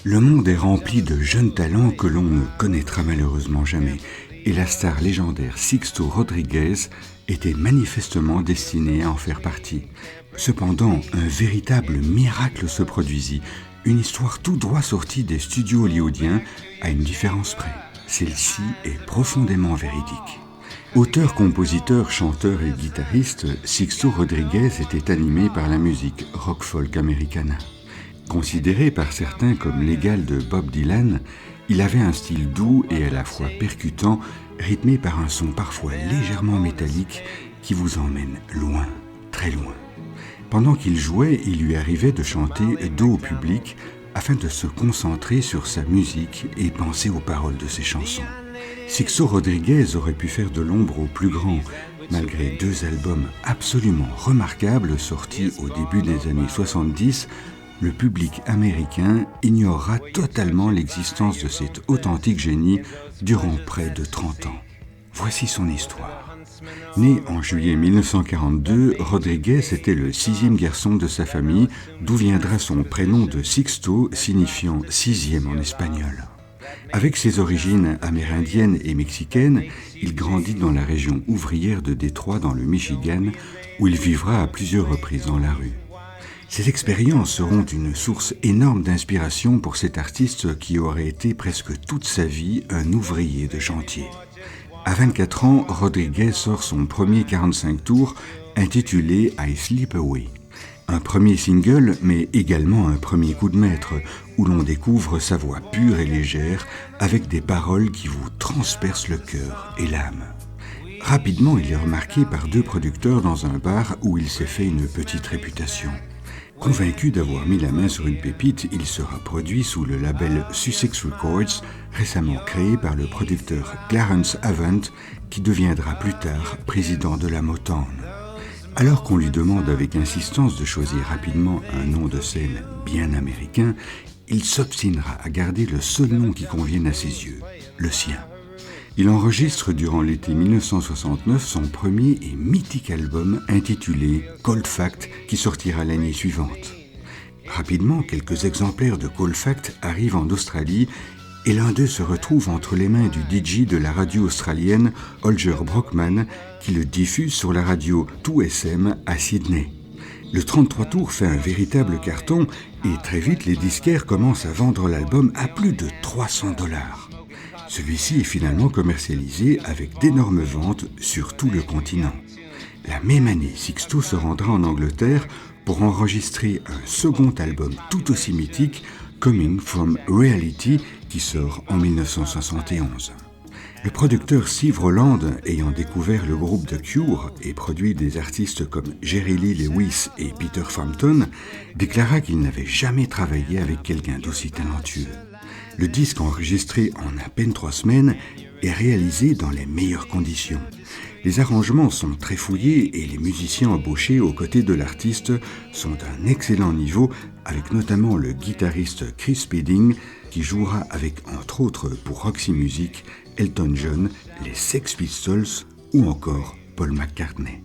Le monde est rempli de jeunes talents que l'on ne connaîtra malheureusement jamais, et la star légendaire Sixto Rodriguez était manifestement destinée à en faire partie. Cependant, un véritable miracle se produisit, une histoire tout droit sortie des studios hollywoodiens, à une différence près. Celle-ci est profondément véridique. Auteur, compositeur, chanteur et guitariste, Sixto Rodriguez était animé par la musique rock-folk americana. Considéré par certains comme l'égal de Bob Dylan, il avait un style doux et à la fois percutant, rythmé par un son parfois légèrement métallique qui vous emmène loin, très loin. Pendant qu'il jouait, il lui arrivait de chanter dos au public afin de se concentrer sur sa musique et penser aux paroles de ses chansons. Sixto Rodriguez aurait pu faire de l'ombre aux plus grands, malgré 2 albums absolument remarquables sortis au début des années 70. Le public américain ignorera totalement l'existence de cet authentique génie durant près de 30 ans. Voici son histoire. Né en juillet 1942, Rodriguez était le 6e garçon de sa famille, d'où viendra son prénom de Sixto, signifiant 6e en espagnol. Avec ses origines amérindiennes et mexicaines, il grandit dans la région ouvrière de Détroit dans le Michigan, où il vivra à plusieurs reprises dans la rue. Ces expériences seront une source énorme d'inspiration pour cet artiste qui aurait été presque toute sa vie un ouvrier de chantier. À 24 ans, Rodriguez sort son premier 45 tours intitulé I Slip Away. Un premier single, mais également un premier coup de maître, où l'on découvre sa voix pure et légère, avec des paroles qui vous transpercent le cœur et l'âme. Rapidement, il est remarqué par 2 producteurs dans un bar où il s'est fait une petite réputation. Convaincu d'avoir mis la main sur une pépite, il sera produit sous le label Sussex Records, récemment créé par le producteur Clarence Avant, qui deviendra plus tard président de la Motown. Alors qu'on lui demande avec insistance de choisir rapidement un nom de scène bien américain, il s'obstinera à garder le seul nom qui convienne à ses yeux, le sien. Il enregistre durant l'été 1969 son premier et mythique album intitulé Cold Fact qui sortira l'année suivante. Rapidement, quelques exemplaires de Cold Fact arrivent en Australie et l'un d'eux se retrouve entre les mains du DJ de la radio australienne Holger Brockman qui le diffuse sur la radio 2SM à Sydney. Le 33 tours fait un véritable carton et très vite les disquaires commencent à vendre l'album à plus de $300. Celui-ci est finalement commercialisé avec d'énormes ventes sur tout le continent. La même année, Sixto se rendra en Angleterre pour enregistrer un second album tout aussi mythique, Coming From Reality, qui sort en 1971. Le producteur Steve Roland, ayant découvert le groupe The Cure et produit des artistes comme Jerry Lee Lewis et Peter Frampton, déclara qu'il n'avait jamais travaillé avec quelqu'un d'aussi talentueux. Le disque enregistré en à peine 3 semaines est réalisé dans les meilleures conditions. Les arrangements sont très fouillés et les musiciens embauchés aux côtés de l'artiste sont d'un excellent niveau, avec notamment le guitariste Chris Spedding qui jouera avec entre autres pour Roxy Music, Elton John, les Sex Pistols ou encore Paul McCartney.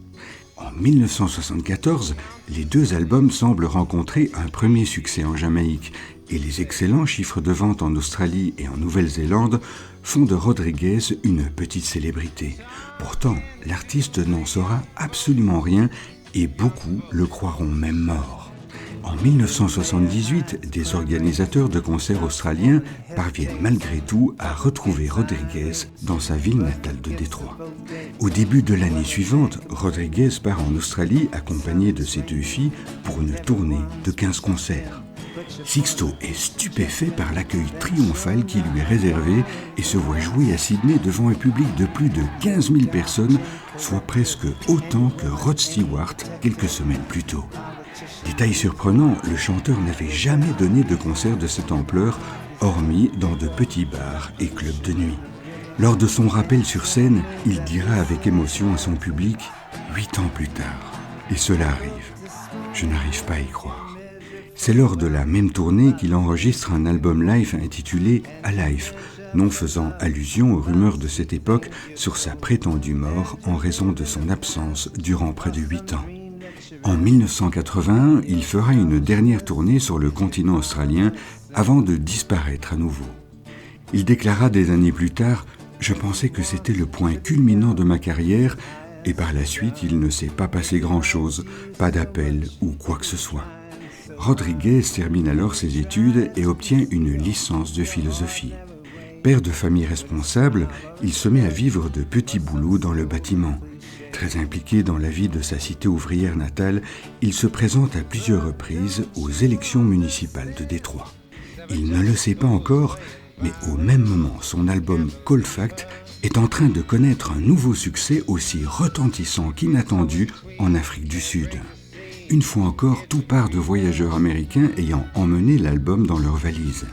En 1974, les 2 albums semblent rencontrer un premier succès en Jamaïque et les excellents chiffres de vente en Australie et en Nouvelle-Zélande font de Rodriguez une petite célébrité. Pourtant, l'artiste n'en saura absolument rien et beaucoup le croiront même mort. En 1978, des organisateurs de concerts australiens parviennent malgré tout à retrouver Rodriguez dans sa ville natale de Détroit. Au début de l'année suivante, Rodriguez part en Australie accompagné de ses 2 filles pour une tournée de 15 concerts. Sixto est stupéfait par l'accueil triomphal qui lui est réservé et se voit jouer à Sydney devant un public de plus de 15 000 personnes, soit presque autant que Rod Stewart quelques semaines plus tôt. Détail surprenant, le chanteur n'avait jamais donné de concert de cette ampleur, hormis dans de petits bars et clubs de nuit. Lors de son rappel sur scène, il dira avec émotion à son public « 8 ans plus tard, et cela arrive. Je n'arrive pas à y croire ». C'est lors de la même tournée qu'il enregistre un album live intitulé « Alive », nom faisant allusion aux rumeurs de cette époque sur sa prétendue mort en raison de son absence durant près de 8 ans. En 1981, il fera une dernière tournée sur le continent australien avant de disparaître à nouveau. Il déclara des années plus tard « Je pensais que c'était le point culminant de ma carrière et par la suite, il ne s'est pas passé grand-chose, pas d'appel ou quoi que ce soit. » Rodriguez termine alors ses études et obtient une licence de philosophie. Père de famille responsable, il se met à vivre de petits boulots dans le bâtiment. Très impliqué dans la vie de sa cité ouvrière natale, il se présente à plusieurs reprises aux élections municipales de Détroit. Il ne le sait pas encore, mais au même moment, son album Cold Fact est en train de connaître un nouveau succès aussi retentissant qu'inattendu en Afrique du Sud. Une fois encore, tout part de voyageurs américains ayant emmené l'album dans leur valise.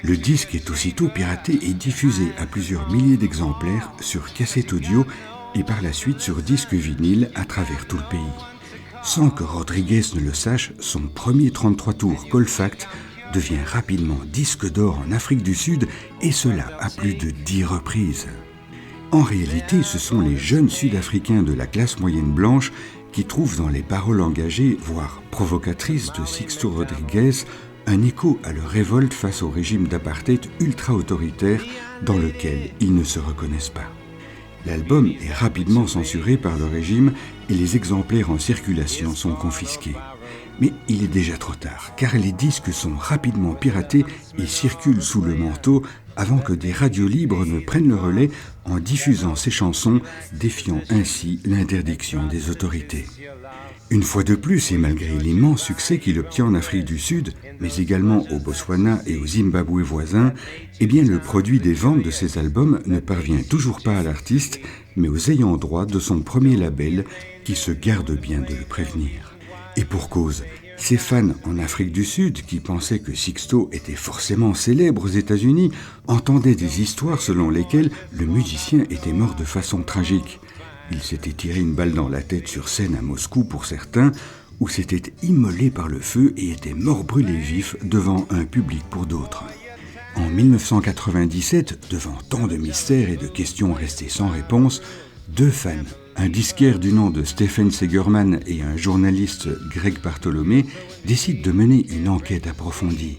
Le disque est aussitôt piraté et diffusé à plusieurs milliers d'exemplaires sur cassette audio et par la suite sur disque vinyle à travers tout le pays. Sans que Rodriguez ne le sache, son premier 33 tours Cold Fact devient rapidement disque d'or en Afrique du Sud et cela à plus de 10 reprises. En réalité, ce sont les jeunes Sud-Africains de la classe moyenne blanche qui trouvent dans les paroles engagées, voire provocatrices de Sixto Rodriguez, un écho à leur révolte face au régime d'apartheid ultra-autoritaire dans lequel ils ne se reconnaissent pas. L'album est rapidement censuré par le régime et les exemplaires en circulation sont confisqués. Mais il est déjà trop tard, car les disques sont rapidement piratés et circulent sous le manteau avant que des radios libres ne prennent le relais en diffusant ces chansons, défiant ainsi l'interdiction des autorités. Une fois de plus, et malgré l'immense succès qu'il obtient en Afrique du Sud, mais également au Botswana et au Zimbabwe voisins, eh bien le produit des ventes de ces albums ne parvient toujours pas à l'artiste, mais aux ayants droit de son premier label, qui se gardent bien de le prévenir. Et pour cause, ses fans en Afrique du Sud, qui pensaient que Sixto était forcément célèbre aux États-Unis, entendaient des histoires selon lesquelles le musicien était mort de façon tragique. Il s'était tiré une balle dans la tête sur scène à Moscou pour certains, ou s'était immolé par le feu et était mort brûlé vif devant un public pour d'autres. En 1997, devant tant de mystères et de questions restées sans réponse, deux fans, un disquaire du nom de Stephen Segerman et un journaliste Greg Bartholomé, décident de mener une enquête approfondie.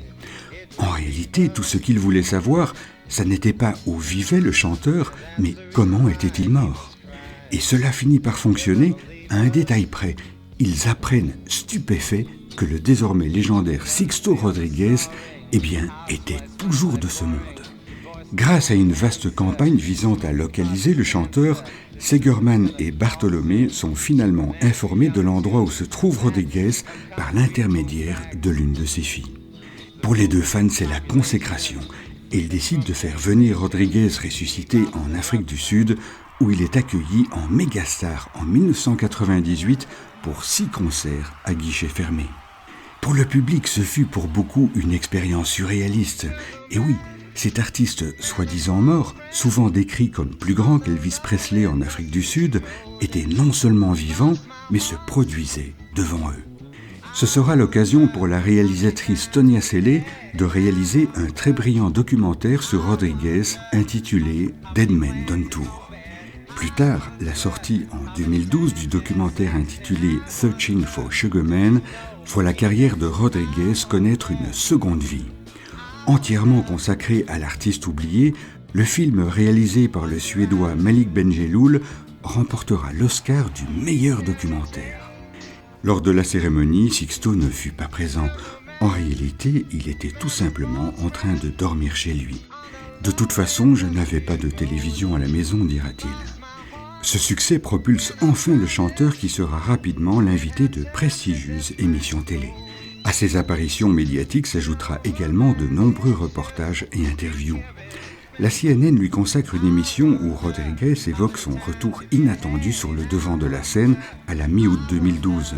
En réalité, tout ce qu'ils voulaient savoir, ça n'était pas où vivait le chanteur, mais comment était-il mort. Et cela finit par fonctionner à un détail près. Ils apprennent, stupéfaits, que le désormais légendaire Sixto Rodriguez, était toujours de ce monde. Grâce à une vaste campagne visant à localiser le chanteur, Segerman et Bartholomé sont finalement informés de l'endroit où se trouve Rodriguez par l'intermédiaire de l'une de ses filles. Pour les deux fans, c'est la consécration. Ils décident de faire venir Rodriguez ressuscité en Afrique du Sud, où il est accueilli en mégastar en 1998 pour 6 concerts à guichet fermé. Pour le public, ce fut pour beaucoup une expérience surréaliste. Et oui, cet artiste soi-disant mort, souvent décrit comme plus grand qu'Elvis Presley en Afrique du Sud, était non seulement vivant, mais se produisait devant eux. Ce sera l'occasion pour la réalisatrice Tonia Selley de réaliser un très brillant documentaire sur Rodriguez intitulé Dead Men Don't Tour. Plus tard, la sortie en 2012 du documentaire intitulé Searching for Sugar Man voit la carrière de Rodriguez connaître une seconde vie. Entièrement consacré à l'artiste oublié, le film réalisé par le Suédois Malik Bendjelloul remportera l'Oscar du meilleur documentaire. Lors de la cérémonie, Sixto ne fut pas présent. En réalité, il était tout simplement en train de dormir chez lui. De toute façon, je n'avais pas de télévision à la maison, dira-t-il. Ce succès propulse enfin le chanteur qui sera rapidement l'invité de prestigieuses émissions télé. À ces apparitions médiatiques s'ajoutera également de nombreux reportages et interviews. La CNN lui consacre une émission où Rodriguez évoque son retour inattendu sur le devant de la scène à la mi-août 2012.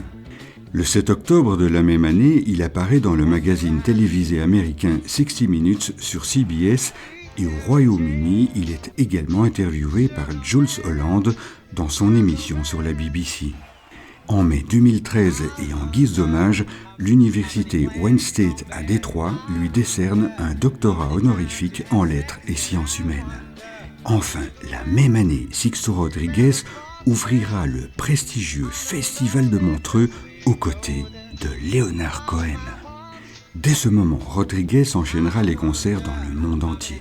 Le 7 octobre de la même année, il apparaît dans le magazine télévisé américain 60 Minutes sur CBS et au Royaume-Uni, il est également interviewé par Jools Holland dans son émission sur la BBC. En mai 2013 et en guise d'hommage, l'université Wayne State à Détroit lui décerne un doctorat honorifique en lettres et sciences humaines. Enfin, la même année, Sixto Rodriguez ouvrira le prestigieux Festival de Montreux aux côtés de Leonard Cohen. Dès ce moment, Rodriguez enchaînera les concerts dans le monde entier.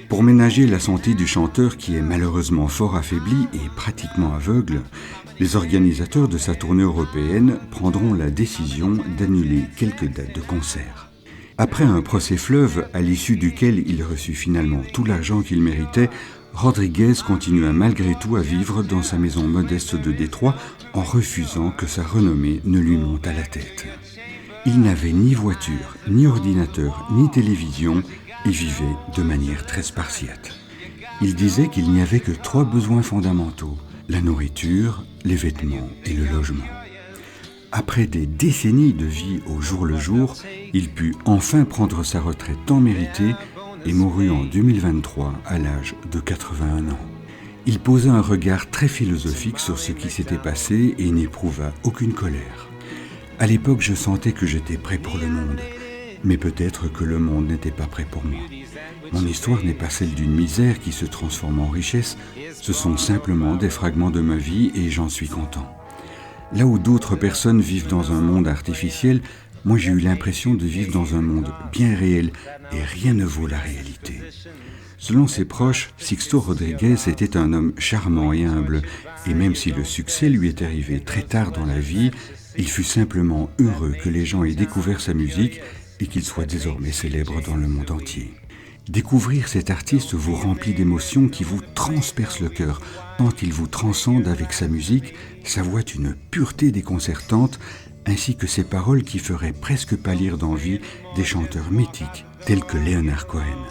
Pour ménager la santé du chanteur qui est malheureusement fort affaibli et pratiquement aveugle, les organisateurs de sa tournée européenne prendront la décision d'annuler quelques dates de concert. Après un procès fleuve à l'issue duquel il reçut finalement tout l'argent qu'il méritait, Rodriguez continua malgré tout à vivre dans sa maison modeste de Détroit en refusant que sa renommée ne lui monte à la tête. Il n'avait ni voiture, ni ordinateur, ni télévision et vivait de manière très spartiate. Il disait qu'il n'y avait que 3 besoins fondamentaux, la nourriture, les vêtements et le logement. Après des décennies de vie au jour le jour, il put enfin prendre sa retraite tant méritée et mourut en 2023 à l'âge de 81 ans. Il posa un regard très philosophique sur ce qui s'était passé et n'éprouva aucune colère. À l'époque, je sentais que j'étais prêt pour le monde, mais peut-être que le monde n'était pas prêt pour moi. Mon histoire n'est pas celle d'une misère qui se transforme en richesse, ce sont simplement des fragments de ma vie et j'en suis content. Là où d'autres personnes vivent dans un monde artificiel, moi j'ai eu l'impression de vivre dans un monde bien réel et rien ne vaut la réalité. Selon ses proches, Sixto Rodriguez était un homme charmant et humble, et même si le succès lui est arrivé très tard dans la vie, il fut simplement heureux que les gens aient découvert sa musique et qu'il soit désormais célèbre dans le monde entier. Découvrir cet artiste vous remplit d'émotions qui vous transpercent le cœur, tant il vous transcende avec sa musique, sa voix d'une pureté déconcertante, ainsi que ses paroles qui feraient presque pâlir d'envie des chanteurs mythiques tels que Leonard Cohen.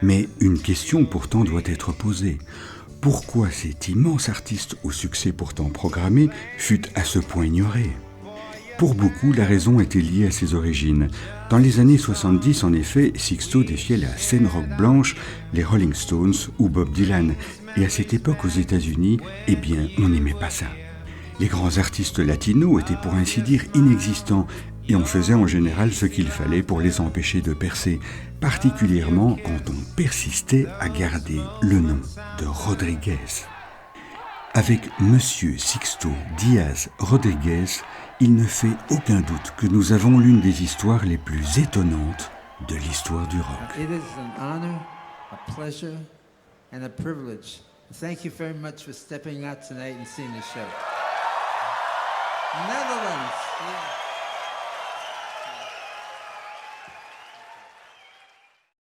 Mais une question pourtant doit être posée. Pourquoi cet immense artiste au succès pourtant programmé fut à ce point ignoré ? Pour beaucoup, la raison était liée à ses origines. Dans les années 70, en effet, Sixto défiait la scène rock blanche, les Rolling Stones ou Bob Dylan. Et à cette époque aux États-Unis, eh bien, on n'aimait pas ça. Les grands artistes latinos étaient pour ainsi dire inexistants et on faisait en général ce qu'il fallait pour les empêcher de percer, particulièrement quand on persistait à garder le nom de Rodriguez. Avec Monsieur Sixto Díaz Rodriguez, il ne fait aucun doute que nous avons l'une des histoires les plus étonnantes de l'histoire du rock. It is an honor, a pleasure, and a privilege. Thank you very much for stepping out tonight and seeing the show. Netherlands. Yeah.